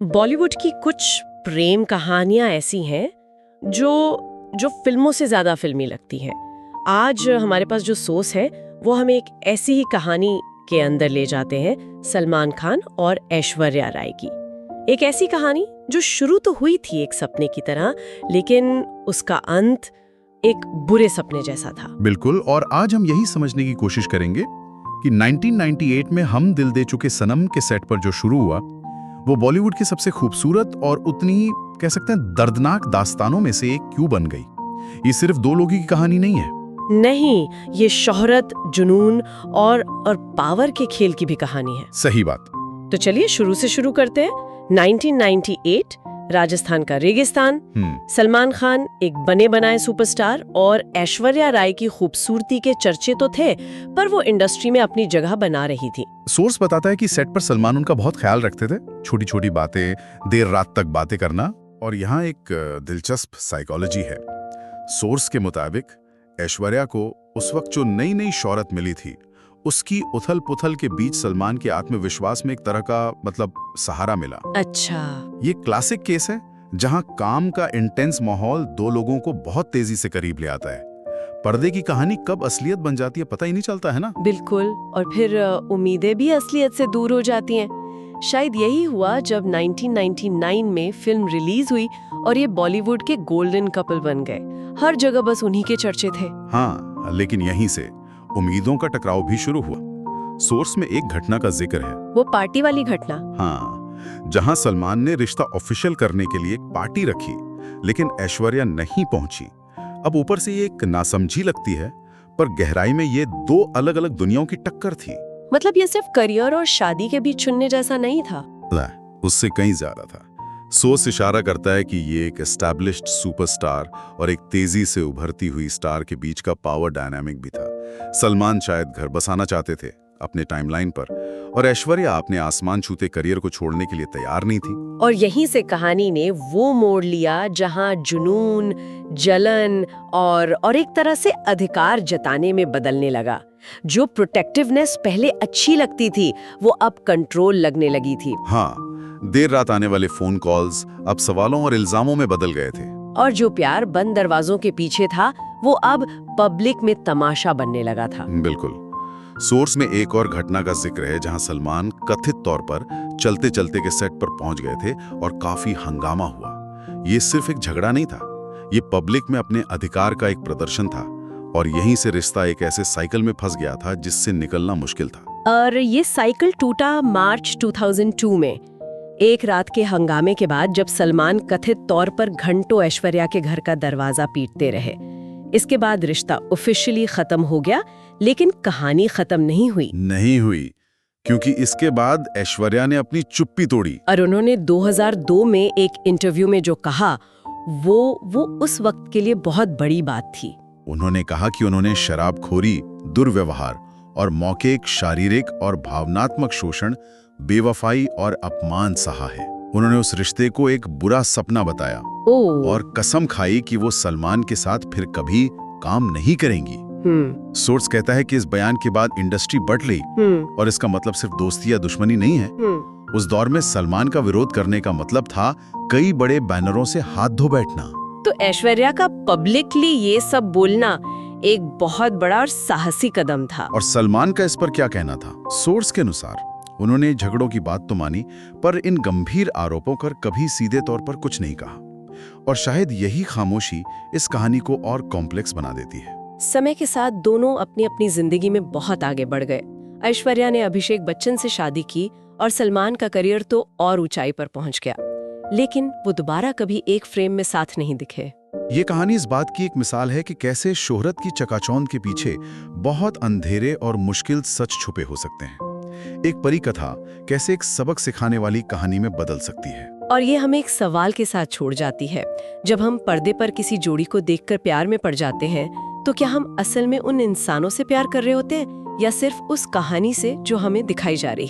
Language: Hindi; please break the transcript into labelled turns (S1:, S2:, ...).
S1: बॉलीवुड की कुछ प्रेम कहानियां ऐसी हैं जो जो फिल्मों से ज्यादा फिल्मी लगती हैं। आज हमारे पास जो सोर्स है वो हमें एक ऐसी ही कहानी के अंदर ले जाते हैं, सलमान खान और ऐश्वर्या राय की। एक ऐसी कहानी जो शुरू तो हुई थी एक सपने की तरह, लेकिन उसका अंत एक बुरे सपने जैसा था।
S2: बिल्कुल, और आज हम यही समझने की कोशिश करेंगे कि 1998 में हम दिल दे चुके सनम के सेट पर जो शुरू हुआ वो बॉलीवुड की सबसे खूबसूरत और उतनी ही कह सकते हैं दर्दनाक दास्तानों में से एक क्यों बन गई। ये सिर्फ दो लोगों की कहानी नहीं है।
S1: नहीं, ये शोहरत, जुनून और पावर के खेल की भी कहानी है।
S2: सही बात।
S1: तो चलिए शुरू से शुरू करते हैं। 1998, राजस्थान का रेगिस्तान। सलमान खान एक बने बनाए सुपरस्टार और ऐश्वर्या राय की खूबसूरती के चर्चे तो थे, पर वो इंडस्ट्री में अपनी जगह बना रही थी।
S2: सोर्स बताता है कि सेट पर सलमान उनका बहुत ख्याल रखते थे, छोटी छोटी बातें, देर रात तक बातें करना। और यहाँ एक दिलचस्प साइकोलॉजी है। सोर्स के मुताबिक ऐश्वर्या को उस वक्त जो नई नई शोहरत मिली थी, उसकी उथल पुथल के बीच सलमान के आत्मविश्वास में एक तरह का सहारा मिला।
S1: अच्छा,
S2: ये क्लासिक केस है जहां काम का इंटेंस माहौल दो लोगों को बहुत तेजी से करीब ले आता है। पर्दे की कहानी कब असलियत बन जाती है पता ही नहीं चलता है ना।
S1: बिल्कुल, और फिर उम्मीदें भी असलियत से दूर हो जाती हैं। शायद यही हुआ जब 1999 में फिल्म रिलीज हुई और ये बॉलीवुड के गोल्डन कपल बन गए। हर जगह बस उन्हीं के चर्चे थे।
S2: हाँ, लेकिन यहीं से उम्मीदों का टकराव भी शुरू हुआ। सोर्स में एक घटना का जिक्र है,
S1: वो पार्टी वाली घटना।
S2: हाँ, जहां सलमान ने रिश्ता ऑफिशियल करने के लिए एक पार्टी रखी, लेकिन ऐश्वर्या नहीं पहुंची। अब ऊपर से ये एक नासमझी लगती है, पर गहराई में ये दो अलग अलग दुनियाओं की टक्कर थी।
S1: मतलब ये सिर्फ करियर और शादी के बीच चुनने जैसा नहीं था।
S2: उससे कहीं ज्यादा था। सोच इशारा करता है कि ये एक एस्टैब्लिश्ड सुपरस्टार और एक तेजी से उभरती हुई स्टार के बीच का पावर डायनामिक भी था। सलमान शायद घर बसाना चाहते थे अपने टाइमलाइन पर, और ऐश्वर्या अपने आसमान छूते करियर को छोड़ने के लिए तैयार नहीं थी।
S1: और यहीं से कहानी ने वो मोड़ लिया जहां जुनून, जलन और एक तरह से अधिकार जताने में बदलने लगा। जो प्रोटेक्टिवनेस पहले अच्छी लगती थी, वो अब कंट्रोल लगने लगी थी।
S2: हाँ, देर रात आने वाले फोन कॉल्स अब सवालों और इल्जामों में बदल गए थे।
S1: और जो प्यार बंद दरवाजों के पीछे था, वो अब पब्लिक में तमाशा बनने लगा था।
S2: बिल्कुल। सोर्स में एक और घटना का जिक्र है जहां सलमान कथित तौर पर चलते चलते के सेट पर पहुंच गए थे और काफी हंगामा हुआ। ये सिर्फ एक झगड़ा नहीं था, ये पब्लिक में अपने अधिकार का एक प्रदर्शन था, और यहीं से रिश्ता एक ऐसे साइकिल में फंस गया था जिससे निकलना मुश्किल था।
S1: और ये साइकिल टूटा मार्च 2002 में, एक रात के हंगामे के बाद, जब सलमान कथित तौर पर घंटों ऐश्वर्या के घर का दरवाजा पीटते रहे। इसके बाद रिश्ता ऑफिशियली खत्म हो गया, लेकिन कहानी खत्म नहीं हुई,
S2: क्योंकि इसके बाद ऐश्वर्या ने अपनी चुप्पी तोड़ी।
S1: और उन्होंने 2002 में एक इंटरव्यू में जो कहा, वो उस वक्त के लिए बहुत बड़ी बात थी।
S2: उन्होंने कहा कि उन्होंने शराबखोरी, दुर्व्यवहार और मौखिक, शारीरिक और भावनात्मक शोषण, बेवफाई और अपमान सहा है। उन्होंने उस रिश्ते को एक बुरा सपना बताया और कसम खाई कि वो सलमान के साथ फिर कभी काम नहीं करेंगी। सोर्स कहता है कि इस बयान के बाद इंडस्ट्री बट गई, और इसका मतलब सिर्फ दोस्ती या दुश्मनी नहीं है। उस दौर में सलमान का विरोध करने का मतलब था कई बड़े बैनरों से हाथ धो बैठना।
S1: तो ऐश्वर्या का पब्लिकली ये सब बोलना एक बहुत बड़ा और साहसी कदम था।
S2: और सलमान का इस पर क्या कहना था? सोर्स के अनुसार उन्होंने झगड़ों की बात तो मानी, पर इन गंभीर आरोपों पर कभी सीधे तौर पर कुछ नहीं कहा। और शायद यही खामोशी इस कहानी को और कॉम्प्लेक्स बना देती है।
S1: समय के साथ दोनों अपनी अपनी जिंदगी में बहुत आगे बढ़ गए। ऐश्वर्या ने अभिषेक बच्चन से शादी की और सलमान का करियर तो और ऊंचाई पर पहुंच गया, लेकिन वो दोबारा कभी एक फ्रेम में साथ नहीं दिखे।
S2: ये कहानी इस बात की एक मिसाल है कि कैसे शोहरत की चकाचौंध के पीछे बहुत अंधेरे और मुश्किल सच छुपे हो सकते हैं। एक परी कथा कैसे एक सबक सिखाने वाली कहानी में बदल सकती है।
S1: और ये हमें एक सवाल के साथ छोड़ जाती है। जब हम पर्दे पर किसी जोड़ी को देखकर प्यार में पड़ जाते हैं, तो क्या हम असल में उन इंसानों से प्यार कर रहे होते हैं या सिर्फ उस कहानी से जो हमें दिखाई जा रही है?